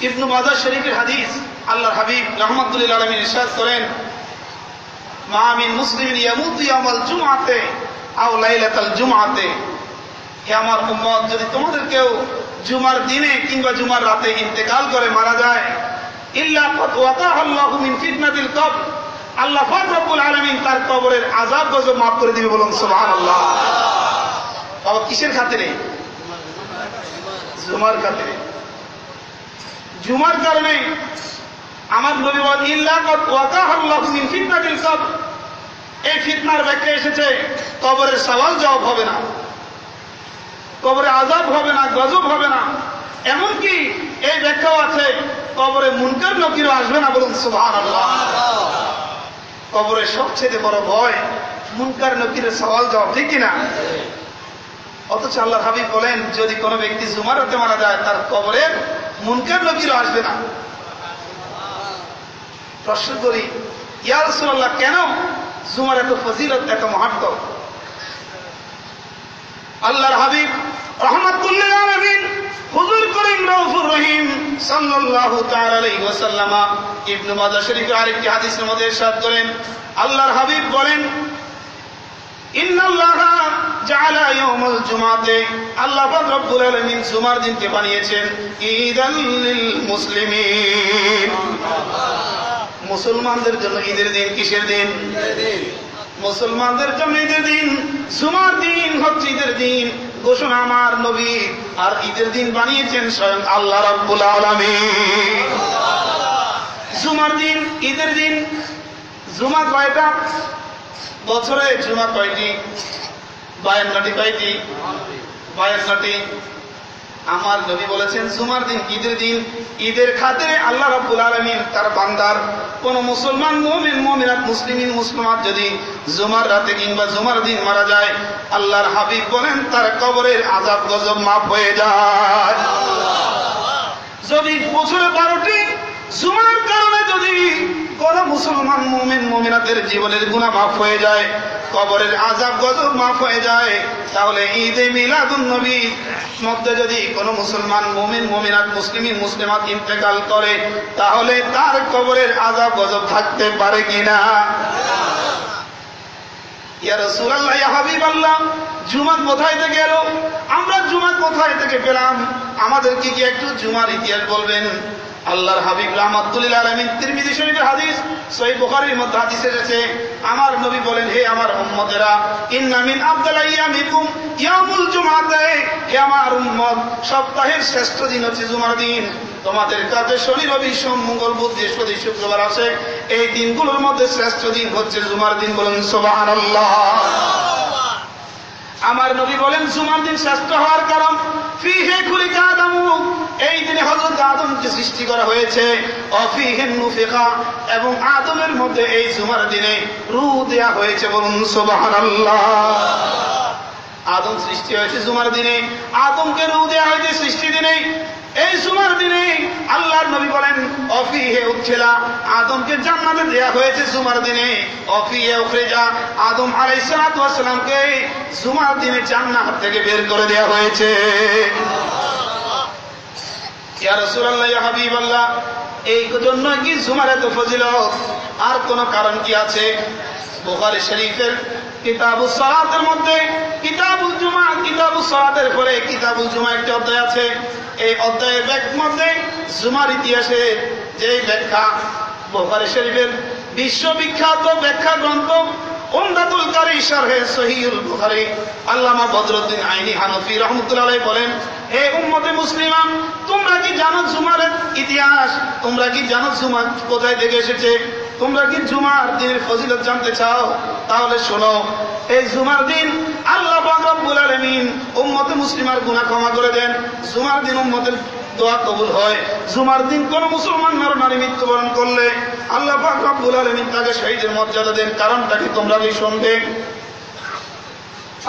ইবনু মাজাহ শরীফের হাদিস, আল্লাহর হাবিব রাহমাতুল আলামিন ইরশাদ করেন, মা মিন মুসলিমিন ইয়ামুতু ইয়াওমাল জুমআতে আও লাইলাতাল জুমআতে, হে আমার উম্মত, যদি তোমাদের কেউ জুমার দিনে কিংবা জুমার রাতে ইন্তেকাল করে মারা যায়, ইল্লা কাদ ওয়াকাআল্লাহু মিন ফিতনাতিল কবর, আল্লাহ পাক রব্বুল আলামিন তার কবরের আযাব গজব মাফ করে দিবে। বলুন সুবহানাল্লাহ। বাবা কিসের খাতিরে? জুমার খাতিরে। জুমার কারণে আমার নবী বলেন, ইল্লা কাদ ওয়াকাআল্লাহু মিন ফিতনাতিল কবর, এই ফিতনার ব্যাখ্যা এসেছে কবরের সওয়াল জবাব হবে না, কবরে আযাব হবে না, গজব হবে না। এমনকি এই ব্যাখ্যাও আছে কবরে মুনকার নকিরও আসবে না। বলুন সুবহানাল্লাহ। কবরের সবচেয়ে বড় ভয় মুনকার নকিরের সওয়াল জবাব, ঠিক কিনা? অথচ আল্লাহর হাবিব বলেন, যদি কোনো ব্যক্তি জুমার রাতে মারা যায় তার কবরে মুনকার নকিরও আসবে না। প্রশ্ন করি, ইয়া রাসূলুল্লাহ, কেন জুমার এত ফজিলত, এত মাহাত্ম্য? আল্লাহর হাবিব রাহমাতুল লিল আলামিন হুজুর করিম রাউফুর রহিম সাল্লাল্লাহু তাআলা আলাইহি ওয়াসাল্লাম ইবনে মাজাহ শরীফের আরেকটি হাদিসের মধ্যে ইরশাদ করেন, আল্লাহর হাবিব বলেন, ইন্নাল্লাহা জাআলা ইয়াউমাল জুমআতে, আল্লাহ পাক রব্বুল আলামিন জুমার দিনকে বানিয়েছেন ঈদাল লিল মুসলিমিন, মুসলমানদের জন্য ঈদের দিন। কিসের দিন? মুসলমানদের জন্য ঈদের দিন। জুমার দিন হচ্ছে ঈদের দিন, ঘোষণা আমার নবী, আর ঈদের দিন বানিয়েছেন স্বয়ং আল্লাহ রাব্বুল আলামিন। জুমার দিন ঈদের দিন। জুমা কয়টা? বছরে জুমা কয়টি? 52টি। কয়টি? 52টি। আমার নবী বলেছেন জুমার দিন ঈদের দিন। ঈদের খাতিরে আল্লাহ রাব্বুল আলামিন তার বান্দার কোন মুসলমান মুমিন মুমিনাত মুসলিমিন মুসলিমাত যদি জুমার রাতে কিংবা জুমার দিন মারা যায়, আল্লাহর হাবিব বলেন তার কবরের আযাব গজব মাফ হয়ে যায়। যদি বছরে 12টি জুমার কারণে যদি কোন মুসলমান মুমিন মুমিনাতের জীবনের গুনাহ মাফ হয়ে যায়, কবরের আযাব গজব মাফ হয়ে যায়, তাহলে ঈদে মিলাদুন নবী মধ্যে যদি কোন মুসলমান মুমিন মুমিনাত মুসলিমিন মুসলিমাত ইন্তেকাল করে, তাহলে তার কবরের আযাব গজব থাকতে পারে কিনা? ইয়া রাসূলুল্লাহ, ইয়া হাবিবাল্লাহ, জুমা কোথায় থেকে এলো? আমরা জুমা কোথায় থেকে পেলাম? আমাদেরকে কি একটু জুমার ইতিহাস বলবেন? আল্লাহর হাবিব রাহমাতুল লিল আলামিন তিরমিজি শরীফের হাদিস, সহিহ বুখারীর মধ্যে হাদিস এসেছে, আমার নবী বলেন, হে আমার উম্মতেরা, ইন্না মিন আফদাল আইয়ামিকুম ইয়াউমুল জুমআতে, হে আমার উম্মত, সপ্তাহের শ্রেষ্ঠ দিন হচ্ছে জুমার দিন। তোমাদের কাছে শনি রবি সোম মঙ্গল বুধ বৃহস্পতি শুক্রবার আছে, এই দিনগুলোর মধ্যে শ্রেষ্ঠ দিন হচ্ছে জুমার দিন। বলেন সুবহানাল্লাহ। আমার নবী বলেন জুমার দিন শ্রেষ্ঠ হওয়ার কারণ, ফিহে খুলিকা আদমু, এই দিনে হযরত আদমকে সৃষ্টি করা হয়েছে, অফিহে নুফিকা, এবং আদমের মধ্যে এই জুমার দিনে রূহ দেয়া হয়েছে। বলুন সুবহানাল্লাহ। আদম সৃষ্টি হয়েছে জুমার দিনে, আদমকে রূহ দেয়া হয়েছে সৃষ্টি দিনে। এই জুমার দিনে আল্লাহর নবী বলেন, অফিহে উদখিলা, আদমকে জান্নাতে দেয়া হয়েছে জুমার দিনে। অফিহে উখরিজা, আদম আলাইহিস সালাতু ওয়াস সালামকে জুমার দিনে জান্নাত থেকে বের করে দেয়া হয়েছে। ইয়া রাসূলুল্লাহ, ইয়া হাবিবাল্লাহ, এই জন্য কি জুমার এত ফজিলত? আর কোন কারণ কি আছে? বুখারী শরীফের কিতাবুস সালাতের মধ্যে কিতাবুল জুমা, কিতাবুস সালাতের পরে কিতাবুল জুমা একটি অধ্যায় আছে। এই অধ্যায়ের মধ্যে জুমার ইতিহাসের যে ব্যাখ্যা, বুখারী শরীফের বিশ্ববিখ্যাত ব্যাখ্যা গ্রন্থ উমদাতুল কারী শারহে সহিহুল বুখারী, আল্লামা বদরুদ্দিন আইনি হানফি রাহমাতুল্লাহ আলাইহি বলেন, হে উম্মতে মুসলিমা, তোমরা কি জানো জুমার ইতিহাস? তোমরা কি জানো জুমা কোথায় থেকে এসেছে? তোমরা কি জুমার দিনের ফজিলত জানতে চাও? তাহলে শোনো, এই জুমার দিন আল্লাহ পাক রব্বুল আলামিন উম্মতে মুসলিমার গুনাহ ক্ষমা করে দেন। জুমার দিন উম্মতের দোয়া কবুল হয়। জুমার দিন কোন মুসলমান নরনারী মৃত্যুবরণ করলে আল্লাহ পাক রব্বুল আলামিন তাকে শহীদের মর্যাদা দেন। কারণটা কি তোমরা কি শুনবে?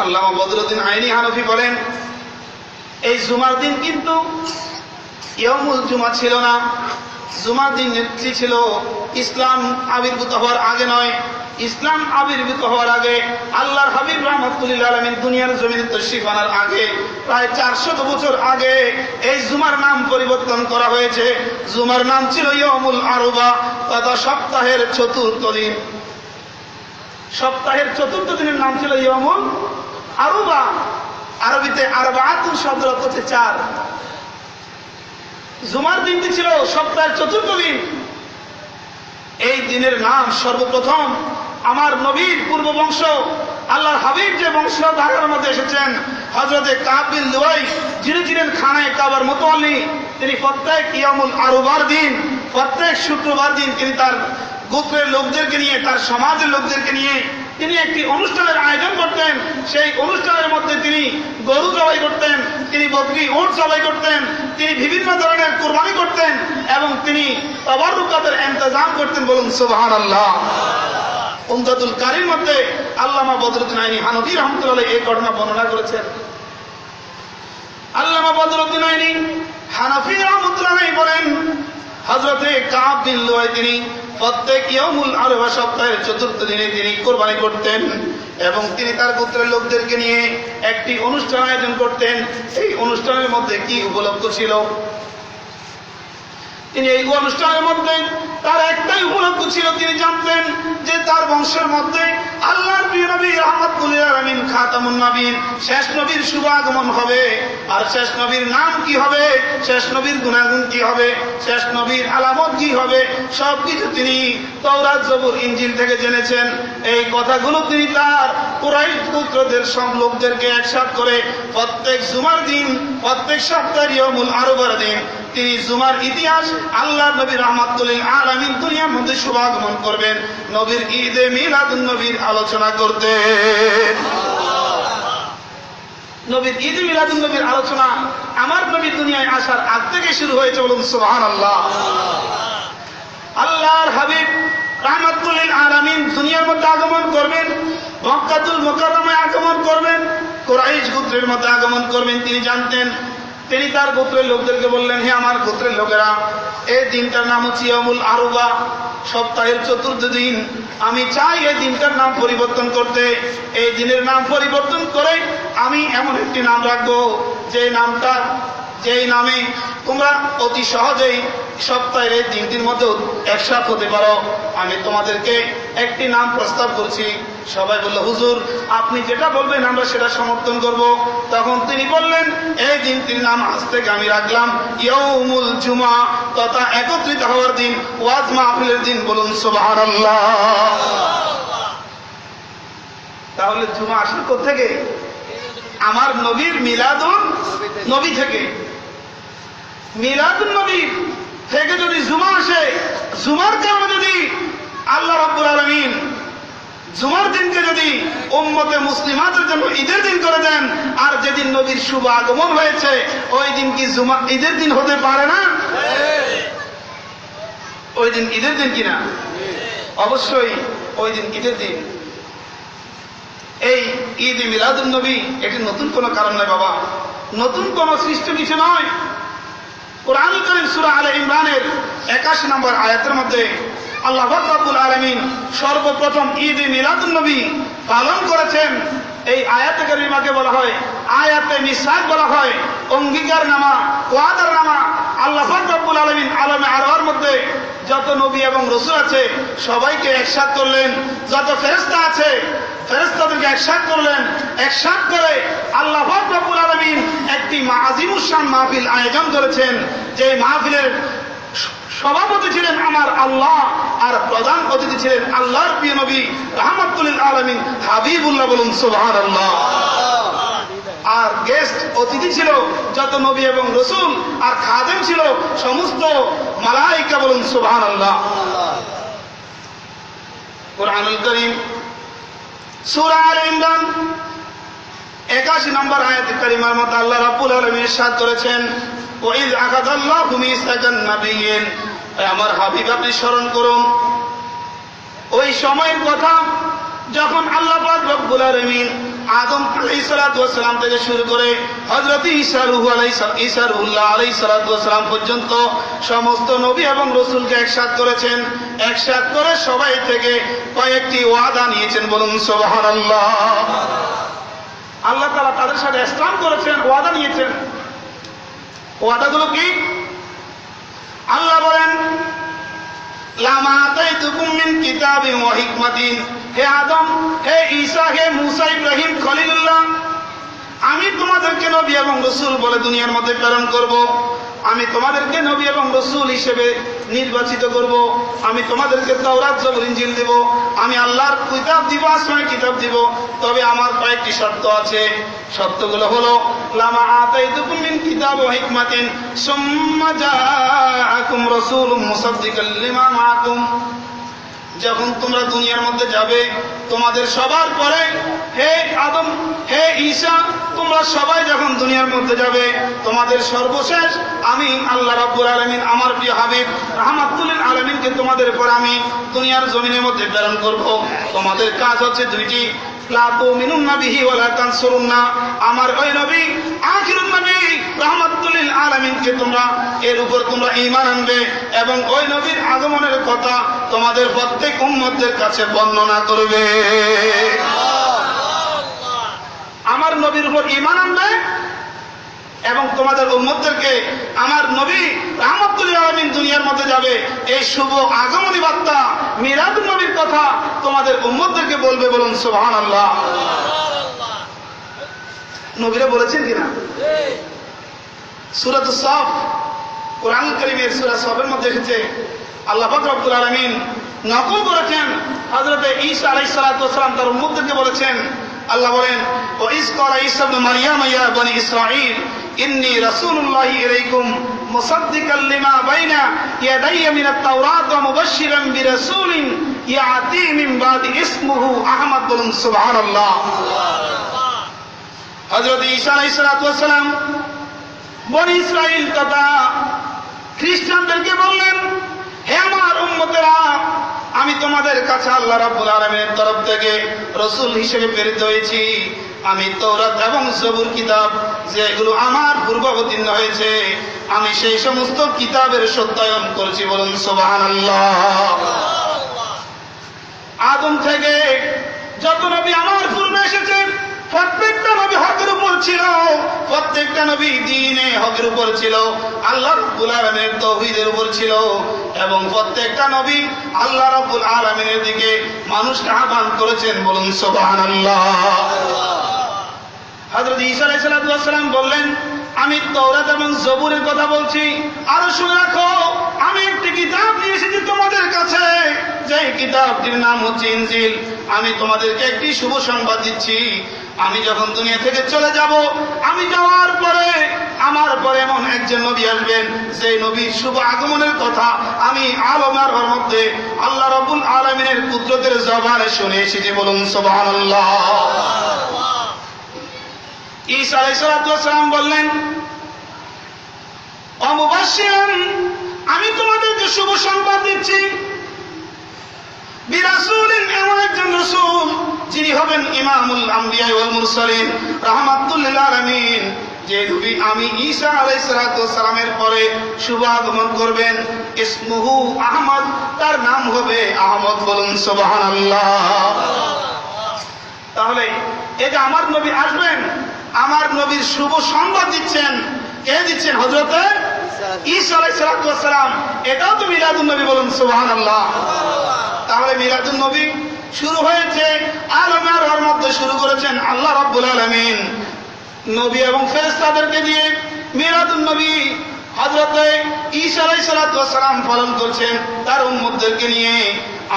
আল্লামা বদরুদ্দিন আইনি হানফি বলেন, এই জুমার দিন কিন্তু ইয়াউমুল জুমা ছিল না। জুমার দিন নেত্রী ছিল ইসলাম আবির্ভূত হওয়ার আগে নয়, ইসলাম আবির্ভূত হওয়ার আগে, আল্লাহর হাবিব রাহমাতুল লিল আলামিন দুনিয়ার জমিনে তাশরীফ আনার আগে প্রায় 400 বছর আগে এই জুমার নাম পরিবর্তন করা হয়েছে। জুমার নাম ছিল ইয়াউমুল আরবা, তথা সপ্তাহের চতুর্থ দিন। সপ্তাহের চতুর্থ দিনের নাম ছিল ইয়াউমুল আরবা। আরবিতে আরবাআতুন শব্দের অর্থ হচ্ছে 4। জুমার দিনটি ছিল সপ্তাহের চতুর্থ দিন। এই দিনের নাম সর্বপ্রথম আমার নবীর পূর্ব বংশ আল্লাহর হাবিব যে বংশধারার মধ্যে এসেছেন হযরতে কাব বিন লুয়াই, যিনি ছিলেন খানায়ে কাবার মুতাওয়াল্লি, তিনি প্রত্যেক ইয়ামুল আরবার দিন, প্রত্যেক শুক্রবার দিন তিনি তার গোত্রের লোকদেরকে নিয়ে, তার সমাজের লোকদেরকে নিয়ে তিনি একটি অনুষ্ঠানের আয়োজন করতেন। সেই অনুষ্ঠানের মধ্যে তিনি গরু জবাই করতেন, তিনি বকরি উট জবাই করতেন, তিনি বিভিন্ন ধরনের কুরবানি করতেন এবং তিনি তাবাররুকাতের ইন্তজাম করতেন। বলুন সুবহানাল্লাহ। উমদাতুল কারীর মধ্যে আল্লামা বদরুদ্দিন আইনি হানফি রাহমাতুল্লাহ এই ঘটনা বর্ণনা করেছেন। আল্লামা বদরুদ্দিন আইনি হানফি রাহমাতুল্লাহ বলেন, হযরতে কাব বিন লুয়াই তিনি প্রত্যেক ইয়াউমুল আরবা সপ্তাহের চতুর্থ দিনে তিনি কুরবানি করতেন এবং তিনি তার গোত্রের লোকদেরকে নিয়ে একটি অনুষ্ঠান আয়োজন করতেন। এই অনুষ্ঠানের মধ্যে কি উপলব্ধ ছিল? তিনি এই অনুষ্ঠানের মধ্যে তার একটাই উপলব্ধ ছিল, তিনি জানতেন যে তার বংশের মধ্যে আল্লাহর প্রিয় নবী রাহমাতুল লিল আলামিন খাতামুন নবীন, শেষ নবীর শুভ আগমন হবে। আর শেষ নবীর নাম কি হবে, শেষ নবীর গুণাগুণ কি হবে, শেষ নবীর আলামত কি হবে, সবকিছু তিনি তাওরাত, জবুর, ইনজিল থেকে জেনেছেন। এই কথাগুলো তিনি তার কুরাইশ গোত্রদের সব লোকদেরকে একসাথে করে প্রত্যেক জুমার দিন, প্রত্যেক সপ্তাহের ইয়াউমুল আরবার দিন তিনি জুমার ইতিহাস, আল্লাহ নবী রাহমাতুল লিল আলামিন দুনিয়ার মধ্যে শুভাগমন করবেন, নবীর ঈদে মিলাদুন নবীর আলোচনা করতেন। নবীর ঈদে মিলাদুন নবীর আলোচনা আমার নবী দুনিয়ায় আসার আগ থেকে শুরু হয়েছে। বলুন সুবহানাল্লাহ। আল্লাহর হাবিব রাহমাতুল লিল আলামিন দুনিয়ার মধ্যে আগমন করবেন, মক্কাতুল মুকাররমায় আগমন করবেন, কুরাইশ গোত্রের মধ্যে আগমন করবেন। তিনি জানতেন। তিনি তার গোত্রের লোকদেরকে বললেন, হে আমার গোত্রের লোকেরা, এই দিনটার নাম হচ্ছে ইয়াউমুল আরবা, সপ্তাহের চতুর্থ দিন। আমি চাই এই দিনটার নাম পরিবর্তন করতে। এই দিনের নাম পরিবর্তন করে আমি এমন একটি নাম রাখবো যেই নামে তোমরা অতি সহজেই সপ্তাহের এই দিনটির মধ্যে একসাথ হতে পারো। আমি তোমাদেরকে একটি নাম প্রস্তাব করছি। সবাই বলল, হুজুর আপনি যেটা বলবেন আমরা সেটা সমর্থন করব। তখন তিনি বললেন, এই দিনটির নাম আজ থেকে আমি রাখলাম ইয়াউমুল জুমা, তথা একত্রিত হওয়ার দিন, ওয়াজ মাহফিলের দিন। বলুন সুবহানাল্লাহ। তাহলে জুমা আসল কোত্থেকে? আমার নবীর মিলাদুন নবী থেকে। মিলাদুন নবী থেকে যদি জুমা আসে, জুমার কারণে যদি আল্লাহ রাব্বুল আলামিন জুমার দিনকে যদি উম্মতে মুসলিমাতের জন্য ঈদের দিন করে দেন, আর যেদিন নবীর শুভ আগমন হয়েছে ওই দিন কি জুমা ঈদের দিন হতে পারে না? ওই দিন ঈদের দিন কিনা? অবশ্যই ওই দিন ঈদের দিন। এই ঈদ মিলাদুন নবী এটি নতুন কোনো কারণ নয় বাবা, নতুন কোনো সৃষ্টি কিছু নয়। কুরআনুল কারীম সূরা আলে ইমরানের 81 নম্বর আয়াতের মধ্যে আল্লাহ রাব্বুল আলামিন সর্বপ্রথম ঈদ মিলাদুন নবী পালন করেছেন। এই আয়াতে কারিমাকে বলা হয় আয়াতে মিসাক, বলা হয় অঙ্গীকারনামা, ওয়াদারনামা। আল্লাহ রাব্বুল আলামিন আলমে আরওয়ার মধ্যে যত নবী এবং রাসূল আছে সবাইকে একসাথ করলেন, যত ফেরেশতা আছে ফেরেশতাদেরকে একসাথ করলেন। একসাথ করে আল্লাহ রাব্বুল আলামিন একটি আজিমুস শান মাহফিল আয়োজন করেছেন। যে মাহফিলের সভাপতি ছিলেন আমার আল্লাহ, আর প্রধান অতিথি ছিলেন আল্লাহর প্রিয় নবী রাহমাতুল লিল আলামিন হাবিবুল্লাহ। বলুন সুবহানাল্লাহ। আর গেস্ট অতিথি ছিল যত নবী এবং রাসূল, আর খাদেম ছিল সমস্ত মালায়েকা। বলুন সুবহানাল্লাহ। কুরআনুল কারীম সূরা আলে ইমরান 81 নম্বর আয়াত কারিমার মধ্যে আল্লাহ রাব্বুল আলামিন ইরশাদ করেছেন, ওয়াইজ আখাযাল্লাহু মিসাকান নাবিয়্যিন, আমার হাবিব আপনি স্মরণ করুন ওই সময়ের কথা যখন আল্লাহ পাক রব্বুল আলামিন আদম আলাইহিস সালাতু ওয়াস সালাম থেকে শুরু করে হযরত ঈসা রূহুল্লাহ আলাইহিস সালাতু ওয়াস সালাম পর্যন্ত সমস্ত নবী এবং রাসূলকে একসাথ করেছেন। একসাথ করে সবাই থেকে কয়েকটি ওয়াদা নিয়েছেন। বলুন সুবহানাল্লাহ। আল্লাহ তাআলা তাদের সাথে ইসলাম করেছেন, ওয়াদা নিয়েছেন। ওয়াদাগুলো কি? আল্লাহ বলেন, লামা আতাইতুকুম মিন কিতাবিন ওয়া হিকমাতিন, হে আদম, হে ঈসা, হে মূসা, ইব্রাহিম, খলিলুল্লাহ, আমি তোমাদেরকে নবী এবং রাসূল বলে দুনিয়ার মধ্যে প্রেরণ করব। আমি তোমাদেরকে নবী এবং রাসূল হিসেবে নির্বাচিত করব। আমি তোমাদেরকে তাওরাত, জবুর, ইনজিল দেব। আমি আল্লাহর কিতাব দিব, আসমানি কিতাব দিব। তবে আমার কয়েকটি শর্ত আছে। শর্তগুলো হলো, লামা আতাইতুকুম মিন কিতাব ওয়া হিকমাতিন সুম্মা জাআকুম রাসূলুম মুসাদ্দিকাল লিমা মাআকুম। যখন তোমরা দুনিয়ার মধ্যে যাবে, তোমাদের সবার পরে, হে আদম, হে ঈসা, তোমরা সবাই যখন দুনিয়ার মধ্যে যাবে, তোমাদের সর্বশেষ আমি আল্লাহ রাব্বুল আলামিন আমার প্রিয় হাবিব রাহমাতুল লিল আলামিনকে তোমাদের পর আমি দুনিয়ার জমিনের মধ্যে প্রেরণ করব। তোমাদের কাজ হচ্ছে দুইটি, লা তুমিনুন্না বিহি ওয়া লা তানসুরুন্না, আমার ওই নবী আখিরুন নবী রাহমাতুল লিল আলামিনকে তোমরা এর উপর তোমরা ঈমান আনবে এবং ওই নবীর আগমনের কথা তোমাদের প্রত্যেক উম্মতের কাছে বর্ণনা করবে। আমার নবীর উপর ঈমান আনবে এবং তোমাদের উম্মতদেরকে আমার নবী রাহমাতুল লিল আলামিন দুনিয়ার মধ্যে যাবে, এই শুভ আগমনী বার্তা মিলাদুন নবীর কথা তোমাদের উম্মতদেরকে বলবে। বলুন সুবহানাল্লাহ। নবীরা বলেছেন কিনা? সূরাতুস সাফ, কোরআন কারীমের সূরা সাফের মধ্যে এসেছে, আল্লাহ পাক রব্বুল আলামিন নকল করেছেন। হযরত ঈসা আলাইহিস সালাতু ওয়াস সালাম তার উম্মতদেরকে বলেছেন, আল্লাহ বলেন, ওয়া ইস ক্বালা ঈসা ইবনে মারইয়াম ইয়া বনি ইসরাঈল ইন্নী রাসূলুল্লাহি ইলাইকুম মুসাদ্দিকাল লিমা বাইনা ইয়াদাইয়া মিনাত তাওরাত ওয়া মুবাশশিরান বিরাসূলিন ইয়াতি মিন বাদি ইসমুহু আহমদ। বলুন সুবহানাল্লাহ। হযরত ঈসা আলাইহিস সালাতু ওয়াস সালাম বনি ইসরাঈল তথা খ্রিস্টানদেরকে বললেন, হে আমার উম্মতেরা, আমি তোমাদের কাছে আল্লাহ রাব্বুল আলামিনের তরফ থেকে রাসূল হিসেবে প্রেরিত হয়েছি। আমি তাওরাত এবং জবুর কিতাব যেগুলো আমার পূর্বে অবতীর্ণ হয়েছে, আমি সেই সমস্ত কিতাবের সত্যায়ন করেছি। বলুন সুবহানাল্লাহ। আদম থেকে যত নবী আমার পূর্বে এসেছেন, প্রত্যেকটা নবী হকের উপর ছিল, প্রত্যেকটা নবী দ্বীনে হকের উপর ছিল, আল্লাহ রাব্বুল আলামিনের তাওহীদের উপর ছিল এবং প্রত্যেকটা নবী আল্লাহ রাব্বুল আলামিনের দিকে মানুষকে আহ্বান করেছেন। বলুন সুবহানাল্লাহ। হযরত ঈসা আলাইহিস সালাতু ওয়াস সালাম বললেন, আমি তাওরাত এবং জবুরের কথা বলছি, আর শুনে রাখো, আমি একটি কিতাব নিয়ে এসেছি তোমাদের কাছে, যে কিতাবটির নাম হচ্ছে ইনজিল। আমি তোমাদেরকে একটি শুভ সংবাদ দিচ্ছি, আমি যখন দুনিয়া থেকে চলে যাব, আমি যাওয়ার পরে আমার পরে এমন একজন নবী আসবেন, যে নবীর শুভ আগমনের কথা আমি আলমের মধ্যে আল্লাহ রাব্বুল আলামিনের কুদরতের জবানে শুনে এসেছি। বলুন সুবহানাল্লাহ। ঈসা আলাইহিস সালাতু ওয়াস সালাম বললেন, ও মুবাশশিরান, আমি তোমাদেরকে শুভ সংবাদ দিচ্ছি বিরাসূলিন, এমন একজন রাসূল যিনি হবেন ইমামুল আম্বিয়া ওয়াল মুরসালিন রাহমাতুল লিল আলামিন, যে নবী আমি ঈসা আলাইহিস সালাতু ওয়াস সালামের পরে শুভ আগমন করবেন। ইসমুহু আহমদ, তার নাম হবে আহমদ। বলুন সুবহানাল্লাহ। তাহলে এই যে আমার নবী আসবেন, আমার নবীর শুভ সংবাদ দিচ্ছেন, কে দিচ্ছেন? হযরত ঈসা আলাইহিস সালাতু ওয়াস সালাম। এটাও তো মিলাদুন নবী। বলুন সুবহানাল্লাহ। তাহলে মিলাদুন নবী শুরু হয়েছে, আলমের ওর মধ্যে শুরু করেছেন আল্লাহ রাব্বুল আলামিন নবী এবং ফেরেশতাদেরকে দিয়ে। মিলাদুন নবী হযরত ঈসা আলাইহিস সালাতু ওয়াস সালাম পালন করছেন তার উম্মতদেরকে নিয়ে।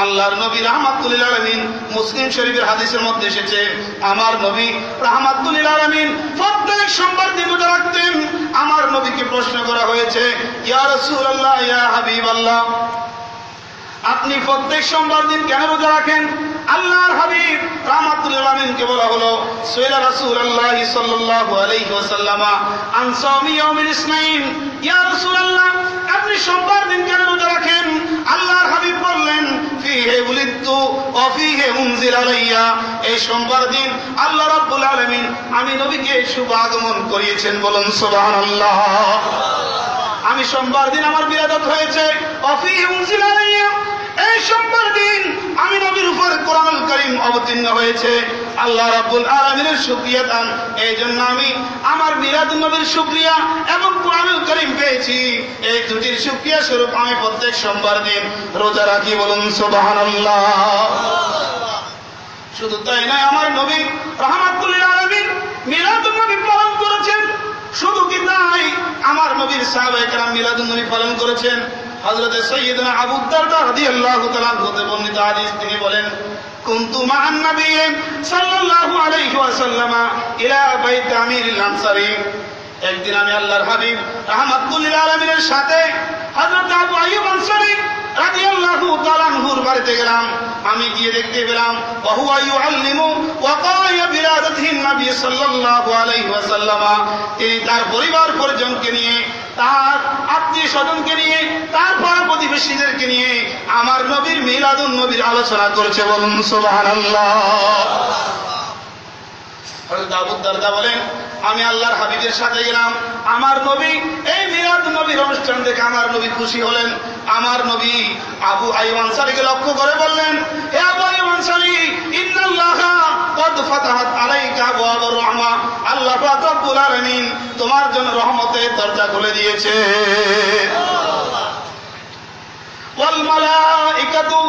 আল্লাহর নবী রাহমাতুল লিল আলামিন, মুসলিম শরীফের হাদিসের মধ্যে এসেছে, আমার নবী রাহমাতুল লিল আলামিন প্রত্যেক সোমবার দিন রোজা রাখতেন। আমার নবীকে প্রশ্ন করা হয়েছে, ইয়া রাসূলুল্লাহ, ইয়া হাবিবাল্লাহ, আপনি প্রত্যেক সোমবার দিন কেন রোজা রাখেন? আল্লাহর হাবিব রাহমাতুল লিল আলামিনকে বলা হলো, সুইলা রাসূলুল্লাহ সাল্লাল্লাহু আলাইহি ওয়াসাল্লাম আন সাওমি ইয়াউমিল ইসনাইন, ইয়া রাসূলুল্লাহ, আপনি সোমবার দিন কেন রোজা রাখেন? আল্লাহর হাবিব বললেন, ফিহি উলিদতু ওয়া ফিহি উনজিল আলাইয়া, এই সোমবার দিন আল্লাহ রাব্বুল আলামিন আমি নবীকে শুভ আগমন করিয়েছেন। বলুন সুবহানাল্লাহ। আমি সোমবার দিন আমার বিরাদত হয়েছে, ওয়া ফিহি উনজিল আলাইয়া, এই সোমবার দিন আমি নবীর উপর কোরআনুল কারীম অবতীর্ণ হয়েছে, আল্লাহ রাব্বুল আলামিনের শুকরিয়া দান। এই জন্য আমি আমার মিলাদুন নবীর শুকরিয়া এবং কোরআনুল কারীম পেয়েছি, এই দুটির শুকরিয়া স্বরূপ আমি প্রত্যেক সোমবার দিন রোজা রাখি। বলুন সুবহানাল্লাহ। শুধু তাই নয়, আমার নবী রাহমাতুল লিল আলামিন মিলাদুন নবী পালন করেছেন। শুধু কি তাই, আমার নবীর সাহাবায়ে কেরাম মিলাদুন নবী পালন করেছেন। হযরত সাইয়্যিদনা আবু দারদা রাদিয়াল্লাহু তাআলা হতে বর্ণিত হাদিস, তিনি বলেন, কুনতু মা'আন নবী সাল্লাল্লাহু আলাইহি ওয়াসাল্লাম ইলা বাইত আমিরিল আনসারী। একদিন আমি আল্লাহর হাবিব রাহমাতুল লিল আলামিনের সাথে হযরত আবু আইয়ুব আনসারী রাদিয়াল্লাহু তাআলা আনহুর বাড়িতে গেলাম। আমি গিয়ে দেখতে পেলাম ওয়া ইউআল্লিমু ওয়াকায়া বিলাদাতিন নবী সাল্লাল্লাহু আলাইহি ওয়াসাল্লাম, তিনি তার পরিবার পরিজনকে নিয়ে, তার আত্মীয় স্বজনকে নিয়ে, তার পাড়া প্রতিবেশীদেরকে নিয়ে আমার নবীর মিলাদুন নবীর আলোচনা করছে। বলুন সুবহানাল্লাহ। হযরত আবু দারদা বলেন, আমি আল্লাহর হাবিবের সাথে গেলাম। আমার নবী এই মিলাদ নবীর অনুষ্ঠান দেখে আমার নবী খুশি হলেন। আমার নবী আবু আইয়ুব আনসারীকে লক্ষ্য করে বললেন, হে আবু আইয়ুব আনসারী, ইন্নাল্লাহা ক্বাদ ফাতাহাত আলাইকা আবওয়াবুর রাহমা, আল্লাহ পাক রব্বুল আলামিন তোমার জন্য রহমতের দরজা খুলে দিয়েছে। ওয়াল মালাইকাতু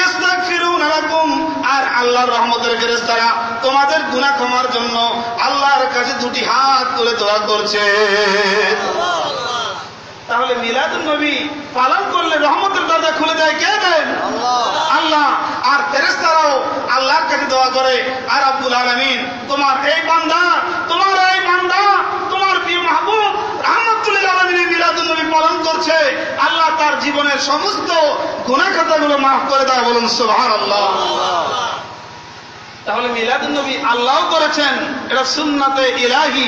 ইস্তাগফিরুনা লাকুম, আর আল্লাহর রহমতের ফেরেশতারা তোমাদের গুনাহ ক্ষমার জন্য আল্লাহর কাছে দুটি হাত তুলে দোয়া করছে। তাহলে মিলাদুন নবী পালন করলে রহমতের দরজা খুলে দেয় কে দেন? আল্লাহ। আর ফেরেশতারাও আল্লাহর কাছে দোয়া করে, আর রব্বুল আলামিন তোমার এই বান্দা, তোমার প্রিয় মাহবুব রাহমাতুল লিল আলামিনের মিলাদুন নবী পালন করছে, আল্লাহ তার জীবনের সমস্ত গুনাহ খাতাগুলো মাফ করে দেয়। বলুন সুবহানাল্লাহ। তাহলে মিলাদুন নবী আল্লাহও করেছেন, এটা সুন্নাতে ইলাহি,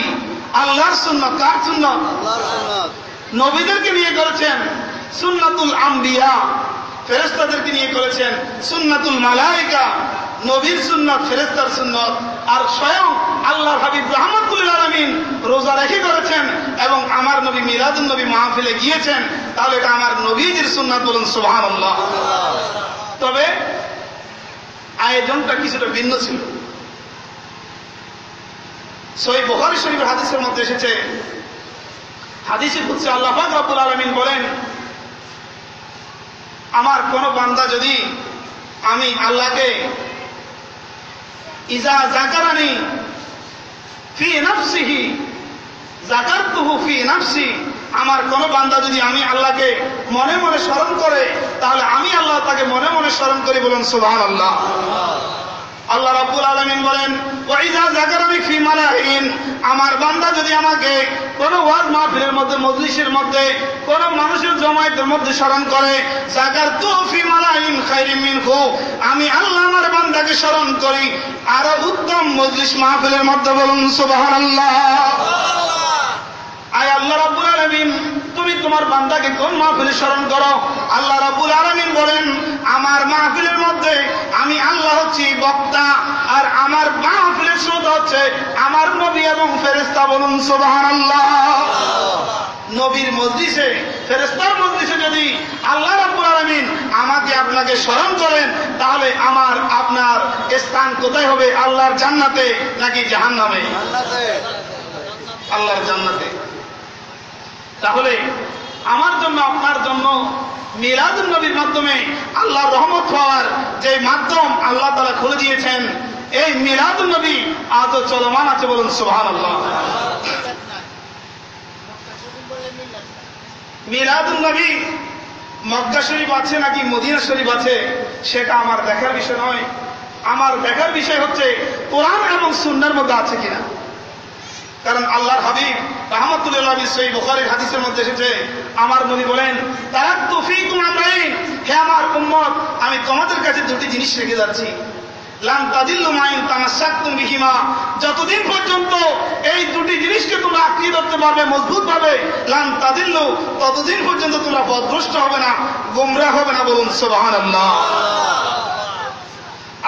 আল্লাহর সুন্নাত। কার সুন্নাত? আল্লাহর সুন্নাত। নবীদেরকে নিয়ে করেছেন সুন্নাতুল আম্বিয়া, ফেরেশতাদেরকে নিয়ে করেছেন সুন্নাতুল মালায়েকা, নবীর সুন্নাত ফেরেশতার সুন্নাত। আর স্বয়ং আল্লাহর হাবিব রাহমাতুল লিল আলামিন রোজা রেখে করেছেন এবং আমার নবী মিলাদুন নবী মাহফিলে গিয়েছেন, তাহলে এটা আমার নবীজির সুন্নাত। বলুন সুবহানাল্লাহ। তবে আয়োজনটা কিছুটা ভিন্ন ছিল। সহিহ বুখারী শরীফের হাদিসের মধ্যে এসেছে, হাদিসে কুদসি আল্লাহ পাক রব্বুল আলামিন বলেন, আমার কোন বান্দা যদি আমি আল্লাহকে ইজা যাকারানি ফি নাফসিহি যাকারতুহু ফি নাফসি, আমার কোন বান্দা যদি আমি আল্লাহকে মনে মনে স্মরণ করে, তাহলে আমি আল্লাহ তাকে মনে মনে স্মরণ করি। বলুন সুবহানাল্লাহ। আল্লাহ রাব্বুল আলামিন বলেন, ওয়া ইযা যাকারানি ফি মালাইন, আমার বান্দা যদি আমাকে কোন ওয়াজ মাহফিলের মধ্যে, মজলিসের মধ্যে, কোন মানুষের জমায়েতের মধ্যে স্মরণ করে, যাকারতু ফি মালাইন খায়রিন মিনহু, আমি আল্লাহ আমার বান্দাকে স্মরণ করি আরো উত্তম মজলিস মাহফিলের মধ্যে। বলুন সুবহানাল্লাহ। আয় আল্লাহ রাব্বুল আলামিন, তুমি তোমার বান্দাকে কোন মাহফিলে স্মরণ করো? আল্লাহ রাব্বুল আলামিন বলেন, আমার মাহফিলের মধ্যে আমি আল্লাহ হচ্ছি বক্তা, আর আমার মাহফিলের শ্রোতা হচ্ছে আমার নবী এবং ফেরেশতা। বলুন সুবহানাল্লাহ। নবীর মজলিসে, ফেরেশতার মজলিসে যদি আল্লাহ রাব্বুল আলামিন আমাকে আপনাকে স্মরণ করেন, তাহলে আমার আপনার স্থান কোথায় হবে? আল্লাহর জান্নাতে নাকি জাহান্নামে? জান্নাতে। আল্লাহর জান্নাতে। তাহলে আমার জন্য, আপনার জন্য মিলাদুন নবীর মাধ্যমে আল্লাহর রহমত পাওয়ার যে মাধ্যম আল্লাহ তাআলা খুলে দিয়েছেন, এই মিলাদুন নবী আজও চলমান আছে। বলুন সুবহানাল্লাহ। মিলাদুন নবী মক্কা শরীফ আছে নাকি মদিনা শরীফ আছে, সেটা আমার দেখার বিষয় নয়। আমার দেখার বিষয় হচ্ছে কোরআন এবং সুন্নাহর মধ্যে আছে কিনা। কারণ আল্লাহর হাবিব রাহমাতুল লিল আলামিন সহিহ বুখারীর হাদিসের মধ্যে এসেছে, আমার নবী বলেন, তারাকতু ফীকুম আমরাইন, হে আমার উম্মত, আমি তোমাদের কাছে দুটি জিনিস রেখে যাচ্ছি। লান তাদিল্লু মা ইন তামাসসাকতুম বিহিমা, যতদিন পর্যন্ত এই দুটি জিনিসকে তোমরা আঁকড়ে ধরতে পারবে মজবুত ভাবে, লান তাদিল্লু, ততদিন পর্যন্ত তোমরা পথভ্রষ্ট হবে না, গোমরাহ হবে না। বলুন সুবহানাল্লাহ।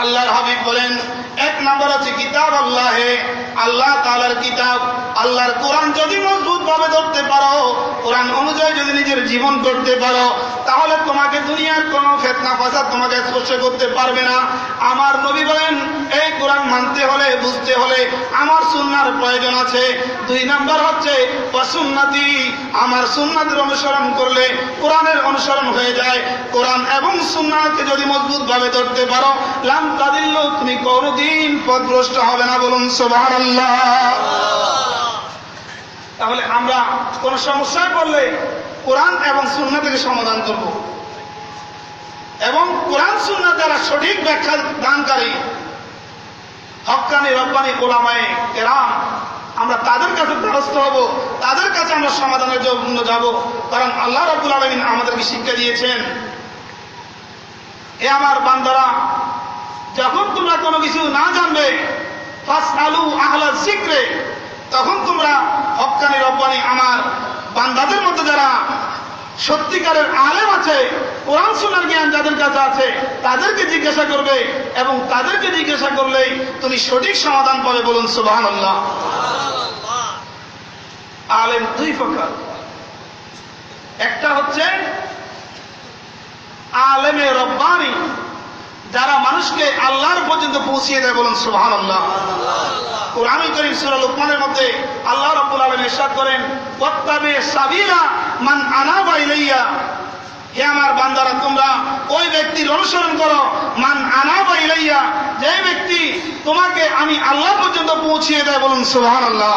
আল্লাহর হাবিব বলেন, এক নম্বর হচ্ছে কিতাব আল্লাহে, আল্লাহ তাআলার কিতাব, আল্লাহর কোরআন যদি মজবুত ভাবে ধরতে পারো, কোরআন অনুযায়ী যদি নিজের জীবন করতে পারো, তাহলে তোমাকে দুনিয়ার কোন ফিতনা ফাসাদ তোমাকে স্পর্শ করতে পারবে না। আমার নবী বলেন এই কোরআন মানতে হলে বুঝতে হলে আমার সুন্নাহর প্রয়োজন আছে। 2 নাম্বার হচ্ছে সুন্নতি, আমার সুন্নাতের অনুসরণ করলে কোরআনের অনুসরণ হয়ে যায়। কোরআন এবং সুন্নাহকে যদি মজবুত ভাবে ধরতে পারো, লাম তাদিল্লু, তুমি কোনদিন পথভ্রষ্ট হবে না। বলুন সুবহানাল্লাহ। তাহলে আমরা কোন সমস্যায় পড়লে কোরআন এবং সুন্নাহ থেকে সমাধান করব, এবং কোরআন সুন্নাহ দ্বারা সঠিক ব্যাখ্যা দানকারী হক্কানি রব্বানি উলামায়ে কেরাম, আমরা তাদের কাছে দ্বারস্থ হব, তাদের কাছে আমরা সমাধানের জন্য যাব। কারণ আল্লাহ রাব্বুল আলামিন আমাদেরকে শিক্ষা দিয়েছেন, এ আমার বান্দারা, যখন তোমরা কোনো কিছু না জানবে, ফাসআলু আহলা যিকরে, তখন তোমরা হক্কানি রব্বানি আমার বান্দাদের মধ্যে যারা সত্যিকারের আলেম আছে, কোরআন সুন্নাহর জ্ঞান যাদের কাছে আছে, তাদেরকে জিজ্ঞাসা করবে, এবং তাদেরকে জিজ্ঞাসা করলেই তুমি সঠিক সমাধান পাবে। বলুন সুবহানাল্লাহ। আলেম 2 প্রকার, একটা হচ্ছে আলেমে রব্বানি, যারা মানুষকে আল্লাহর পর্যন্ত পৌঁছিয়ে দেয়। বলুন সুবহানাল্লাহ। কোরআনুল কারীম সূরা লুকমানের মধ্যে আল্লাহ রাব্বুল আলামিন ইরশাদ করেন, ওয়াত্তাবি সাবিলা মান আনাবা ইলাইয়া, হে আমার বান্দারা, তোমরা ওই ব্যক্তির অনুসরণ করো, মান আনাবা ইলাইয়া, যে ব্যক্তি তোমাকে আমি আল্লাহ পর্যন্ত পৌঁছিয়ে দেয়। বলুন সুবহানাল্লাহ।